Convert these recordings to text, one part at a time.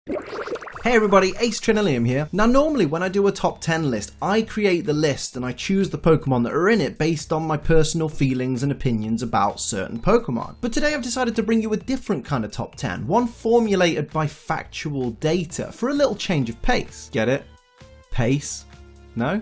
Hey everybody, Ace Trinillium here. Now normally when I do a top 10 list, I create the list and I choose the Pokemon that are in it based on my personal feelings and opinions about certain Pokemon. But today I've decided to bring you a different kind of top 10, one formulated by factual data for a little change of pace. Get it? Pace? No?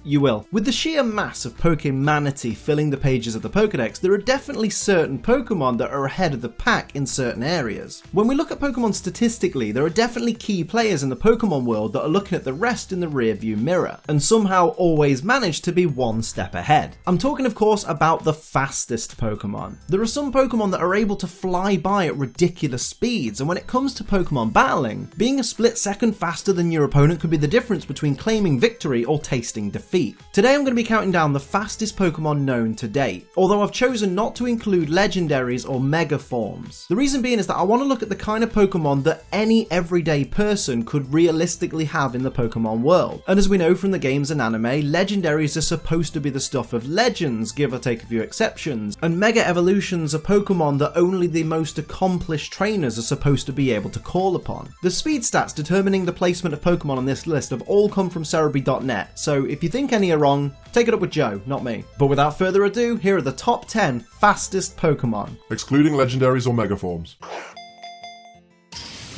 You will. With the sheer mass of Pokemanity filling the pages of the Pokedex, there are definitely certain Pokemon that are ahead of the pack in certain areas. When we look at Pokemon statistically, there are definitely key players in the Pokemon world that are looking at the rest in the rearview mirror, and somehow always manage to be one step ahead. I'm talking of course about the fastest Pokemon. There are some Pokemon that are able to fly by at ridiculous speeds, and when it comes to Pokemon battling, being a split second faster than your opponent could be the difference between claiming victory or tasting defeat. Today I'm going to be counting down the fastest Pokemon known to date, although I've chosen not to include legendaries or mega forms. The reason being is that I want to look at the kind of Pokemon that any everyday person could realistically have in the Pokemon world. And as we know from the games and anime, legendaries are supposed to be the stuff of legends, give or take a few exceptions, and mega evolutions are Pokemon that only the most accomplished trainers are supposed to be able to call upon. The speed stats determining the placement of Pokemon on this list have all come from Cerebi.net, so if you think any are wrong, take it up with Joe, not me. But without further ado, here are the top 10 fastest Pokemon. Excluding legendaries or megaforms.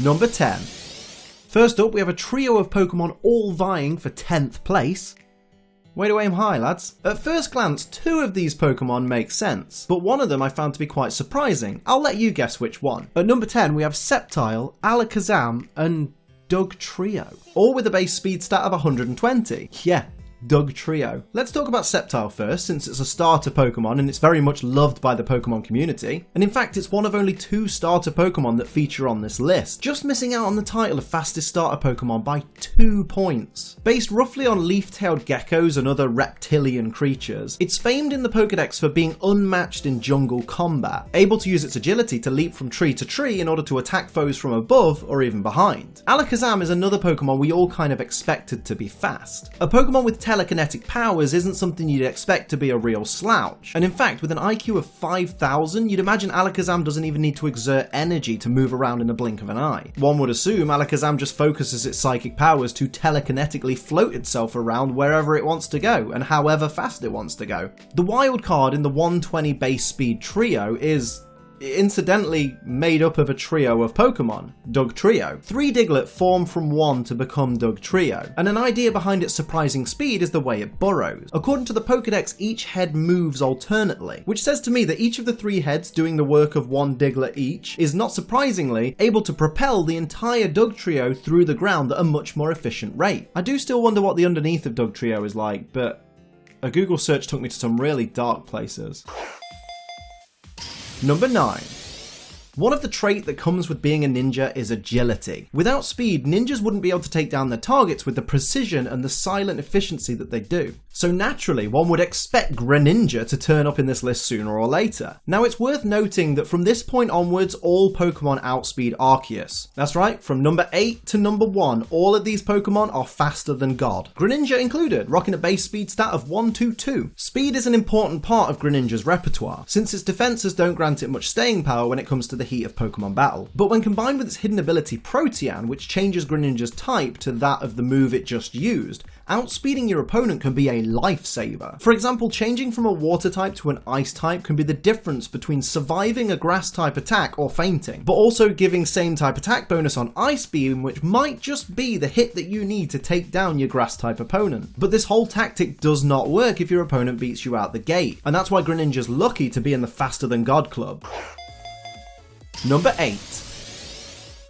Number 10. First up, we have a trio of Pokemon all vying for 10th place. Way to aim high, lads. At first glance, two of these Pokemon make sense, but one of them I found to be quite surprising. I'll let you guess which one. At number 10, we have Sceptile, Alakazam, and Dugtrio, all with a base speed stat of 120. Yeah. Dugtrio. Let's talk about Sceptile first, since it's a starter Pokemon and it's very much loved by the Pokemon community. And in fact, it's one of only 2 starter Pokemon that feature on this list, just missing out on the title of fastest starter Pokemon by 2 points. Based roughly on leaf-tailed geckos and other reptilian creatures, it's famed in the Pokedex for being unmatched in jungle combat, able to use its agility to leap from tree to tree in order to attack foes from above or even behind. Alakazam is another Pokemon we all kind of expected to be fast. A Pokemon with telekinetic powers isn't something you'd expect to be a real slouch, and in fact with an IQ of 5,000 you'd imagine Alakazam doesn't even need to exert energy to move around in a blink of an eye. One would assume Alakazam just focuses its psychic powers to telekinetically float itself around wherever it wants to go and however fast it wants to go. The wild card in the 120 base speed trio is incidentally made up of a trio of Pokemon, Dugtrio. 3 Diglett form from 1 to become Dugtrio, and an idea behind its surprising speed is the way it burrows. According to the Pokedex, each head moves alternately, which says to me that each of the 3 heads doing the work of 1 Diglett each is not surprisingly able to propel the entire Dugtrio through the ground at a much more efficient rate. I do still wonder what the underneath of Dugtrio is like, but a Google search took me to some really dark places. Number 9. One of the traits that comes with being a ninja is agility. Without speed, ninjas wouldn't be able to take down their targets with the precision and the silent efficiency that they do. So naturally, one would expect Greninja to turn up in this list sooner or later. Now it's worth noting that from this point onwards, all Pokemon outspeed Arceus. That's right, from number 8 to number 1, all of these Pokemon are faster than God. Greninja included, rocking a base speed stat of 122. Speed is an important part of Greninja's repertoire, since its defenses don't grant it much staying power when it comes to the heat of Pokemon battle. But when combined with its hidden ability Protean, which changes Greninja's type to that of the move it just used, outspeeding your opponent can be a lifesaver. For example, changing from a water type to an ice type can be the difference between surviving a grass type attack or fainting, but also giving same type attack bonus on Ice Beam, which might just be the hit that you need to take down your grass type opponent. But this whole tactic does not work if your opponent beats you out the gate, and that's why Greninja's lucky to be in the faster than God club. Number 8.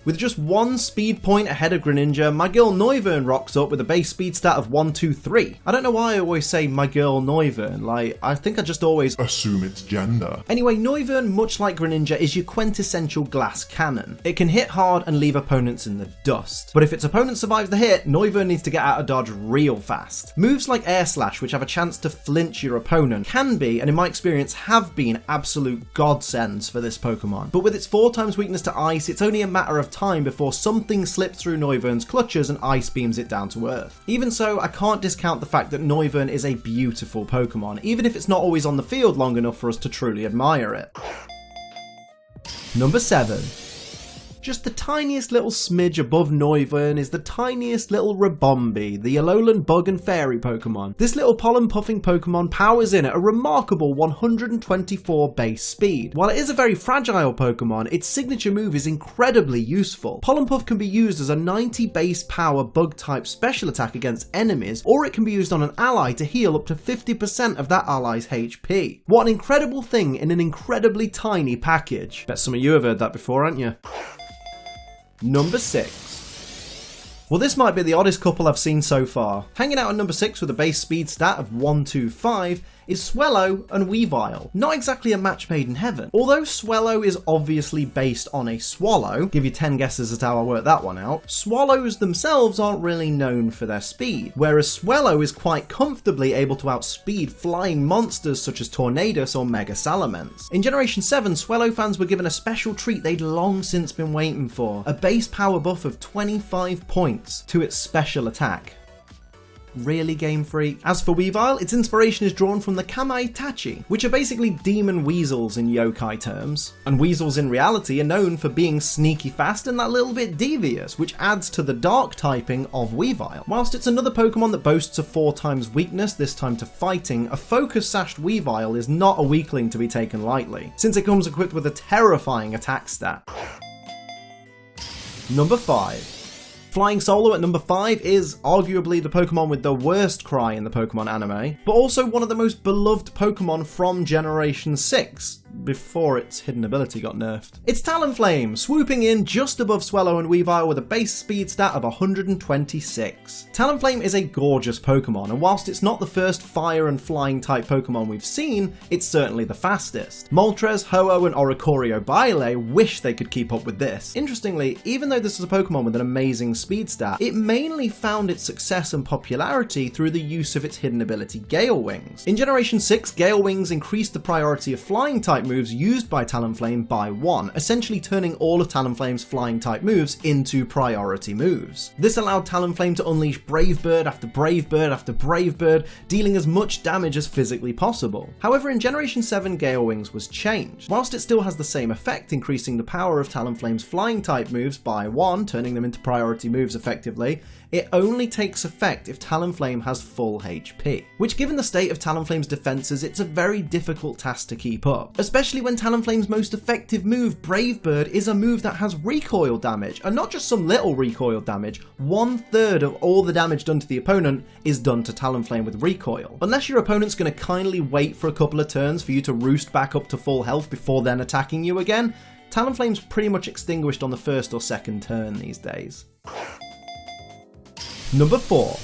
With just 1 speed point ahead of Greninja, my girl Noivern rocks up with a base speed stat of 123. I don't know why I always say my girl Noivern, like, I think I just always assume it's gender. Anyway, Noivern, much like Greninja, is your quintessential glass cannon. It can hit hard and leave opponents in the dust. But if its opponent survives the hit, Noivern needs to get out of dodge real fast. Moves like Air Slash, which have a chance to flinch your opponent, can be, and in my experience have been, absolute godsends for this Pokemon. But with its 4 times weakness to ice, it's only a matter of time before something slips through Noivern's clutches and ice beams it down to earth. Even so, I can't discount the fact that Noivern is a beautiful Pokemon, even if it's not always on the field long enough for us to truly admire it. Number 7. Just the tiniest little smidge above Noivern is the tiniest little Ribombee, the Alolan bug and fairy Pokemon. This little pollen puffing Pokemon powers in at a remarkable 124 base speed. While it is a very fragile Pokemon, its signature move is incredibly useful. Pollen Puff can be used as a 90 base power bug type special attack against enemies, or it can be used on an ally to heal up to 50% of that ally's HP. What an incredible thing in an incredibly tiny package. Bet some of you have heard that before, haven't you? Number 6. Well, this might be the oddest couple I've seen so far. Hanging out at number 6 with a base speed stat of 125 is Swellow and Weavile. Not exactly a match made in heaven. Although Swellow is obviously based on a swallow, give you 10 guesses as to how I worked that one out, swallows themselves aren't really known for their speed, whereas Swellow is quite comfortably able to outspeed flying monsters such as Tornadus or Mega Salamence. In Generation 7, Swellow fans were given a special treat they'd long since been waiting for, a base power buff of 25 points to its special attack. Really, Game Freak? As for Weavile, its inspiration is drawn from the Kamaitachi, which are basically demon weasels in yokai terms. And weasels in reality are known for being sneaky fast and that little bit devious, which adds to the dark typing of Weavile. Whilst it's another Pokemon that boasts a 4 times weakness, this time to fighting, a focus-sashed Weavile is not a weakling to be taken lightly, since it comes equipped with a terrifying attack stat. Number 5. Flying Solo at number 5 is arguably the Pokemon with the worst cry in the Pokemon anime, but also one of the most beloved Pokemon from Generation 6, before its hidden ability got nerfed. It's Talonflame, swooping in just above Swellow and Weavile with a base speed stat of 126. Talonflame is a gorgeous Pokemon, and whilst it's not the first fire and flying type Pokemon we've seen, it's certainly the fastest. Moltres, Ho-Oh and Oricorio Bile wish they could keep up with this. Interestingly, even though this is a Pokemon with an amazing speed stat, it mainly found its success and popularity through the use of its hidden ability Gale Wings. In Generation 6, Gale Wings increased the priority of flying type moves used by Talonflame by 1, essentially turning all of Talonflame's flying type moves into priority moves. This allowed Talonflame to unleash Brave Bird after Brave Bird after Brave Bird, dealing as much damage as physically possible. However, in Generation 7, Gale Wings was changed. Whilst it still has the same effect, increasing the power of Talonflame's flying type moves by 1, turning them into priority moves effectively, it only takes effect if Talonflame has full HP, which given the state of Talonflame's defenses, it's a very difficult task to keep up, especially when Talonflame's most effective move, Brave Bird, is a move that has recoil damage, and not just some little recoil damage. 1/3 of all the damage done to the opponent is done to Talonflame with recoil. Unless your opponent's going to kindly wait for a couple of turns for you to roost back up to full health before then attacking you again, Talonflame's pretty much extinguished on the first or second turn these days. Number 4.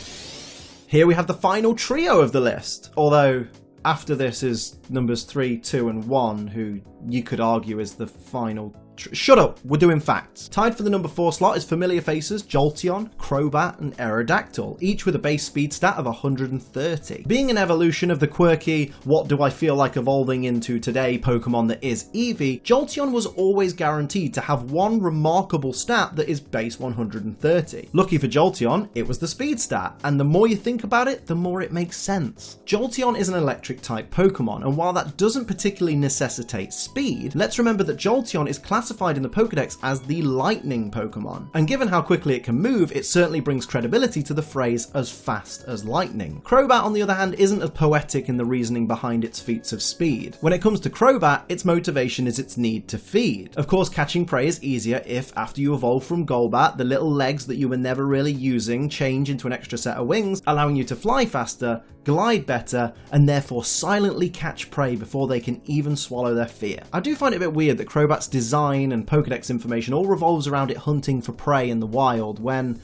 Here we have the final trio of the list, although after this is numbers 3, 2 and 1, who you could argue is the final shut up, we're doing facts. Tied for the number 4 slot is Familiar Faces, Jolteon, Crobat and Aerodactyl, each with a base speed stat of 130. Being an evolution of the quirky, what do I feel like evolving into today Pokemon that is Eevee, Jolteon was always guaranteed to have one remarkable stat that is base 130. Lucky for Jolteon, it was the speed stat, and the more you think about it, the more it makes sense. Jolteon is an electric type Pokemon, and while that doesn't particularly necessitate speed, let's remember that Jolteon is classified in the Pokedex as the lightning Pokemon, and given how quickly it can move, it certainly brings credibility to the phrase as fast as lightning. Crobat on the other hand isn't as poetic in the reasoning behind its feats of speed. When it comes to Crobat, its motivation is its need to feed. Of course, catching prey is easier if, after you evolve from Golbat, the little legs that you were never really using change into an extra set of wings, allowing you to fly faster, glide better, and therefore silently catch prey before they can even swallow their fear. I do find it a bit weird that Crobat's design and Pokedex information all revolves around it hunting for prey in the wild, when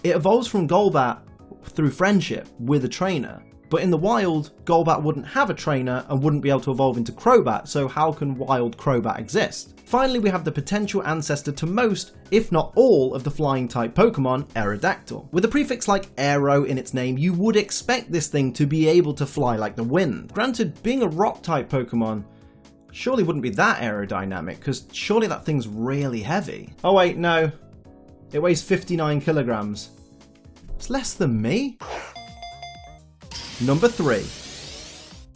it evolves from Golbat through friendship with a trainer. But in the wild, Golbat wouldn't have a trainer and wouldn't be able to evolve into Crobat, so how can wild Crobat exist? Finally, we have the potential ancestor to most, if not all, of the flying type Pokemon, Aerodactyl. With a prefix like aero in its name, you would expect this thing to be able to fly like the wind. Granted, being a rock type Pokemon surely wouldn't be that aerodynamic, because surely that thing's really heavy. Oh wait, no. It weighs 59 kilograms. It's less than me. Number 3.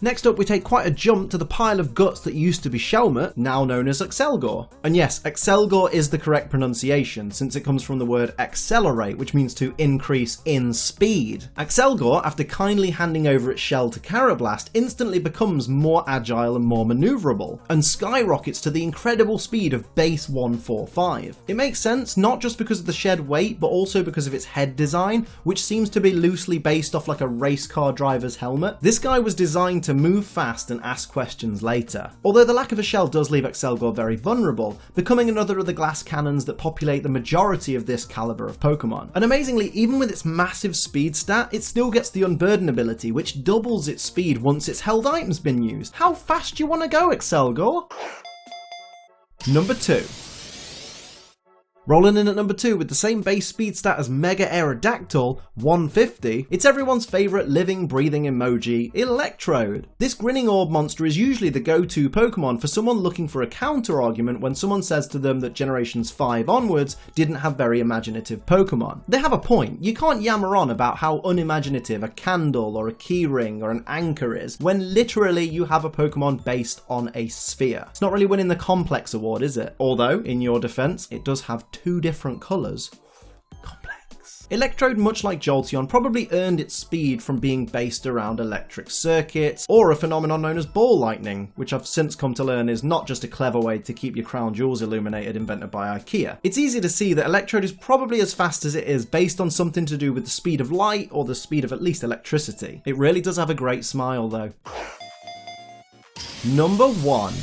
Next up, we take quite a jump to the pile of guts that used to be Shelmet, now known as Accelgor. And yes, Accelgor is the correct pronunciation, since it comes from the word accelerate, which means to increase in speed. Accelgor, after kindly handing over its shell to Karrablast, instantly becomes more agile and more maneuverable, and skyrockets to the incredible speed of base 145. It makes sense, not just because of the shed weight, but also because of its head design, which seems to be loosely based off like a race car driver's helmet. This guy was designed to move fast and ask questions later. Although the lack of a shell does leave Accelgor very vulnerable, becoming another of the glass cannons that populate the majority of this caliber of Pokemon. And amazingly, even with its massive speed stat, it still gets the Unburden ability, which doubles its speed once its held item's been used. How fast do you want to go, Accelgor? Number 2. Rolling in at number 2 with the same base speed stat as Mega Aerodactyl, 150, it's everyone's favourite living, breathing emoji, Electrode. This grinning orb monster is usually the go-to Pokemon for someone looking for a counter-argument when someone says to them that generations 5 onwards didn't have very imaginative Pokemon. They have a point. You can't yammer on about how unimaginative a candle or a keyring or an anchor is, when literally you have a Pokemon based on a sphere. It's not really winning the Complex award, is it? Although, in your defense, it does have 2 different colours. Complex. Electrode, much like Jolteon, probably earned its speed from being based around electric circuits, or a phenomenon known as ball lightning, which I've since come to learn is not just a clever way to keep your crown jewels illuminated invented by IKEA. It's easy to see that Electrode is probably as fast as it is based on something to do with the speed of light or the speed of at least electricity. It really does have a great smile though. Number 1.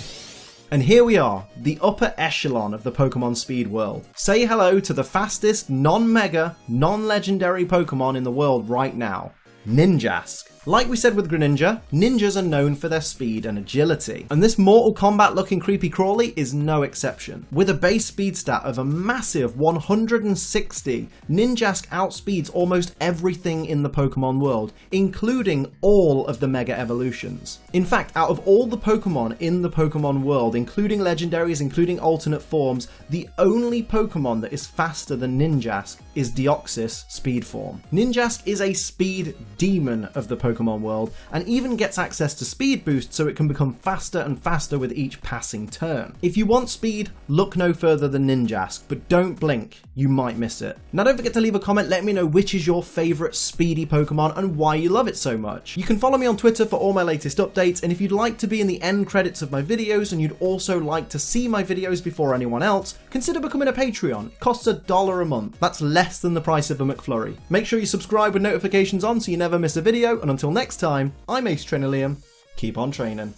And here we are, the upper echelon of the Pokemon speed world. Say hello to the fastest non-mega, non-legendary Pokemon in the world right now, Ninjask. Like we said with Greninja, ninjas are known for their speed and agility, and this Mortal Kombat looking creepy crawly is no exception. With a base speed stat of a massive 160, Ninjask outspeeds almost everything in the Pokemon world, including all of the Mega Evolutions. In fact, out of all the Pokemon in the Pokemon world, including legendaries, including alternate forms, the only Pokemon that is faster than Ninjask is Deoxys Speed Form. Ninjask is a speed demon of the Pokemon world, and even gets access to speed boost so it can become faster and faster with each passing turn. If you want speed, look no further than Ninjask, but don't blink, you might miss it. Now don't forget to leave a comment, let me know which is your favourite speedy Pokemon and why you love it so much. You can follow me on Twitter for all my latest updates, and if you'd like to be in the end credits of my videos and you'd also like to see my videos before anyone else, consider becoming a Patreon. It costs $1 a month. That's less than the price of a McFlurry. Make sure you subscribe with notifications on so you never miss a video, and until next time, I'm Ace Trainer Liam. Keep on training.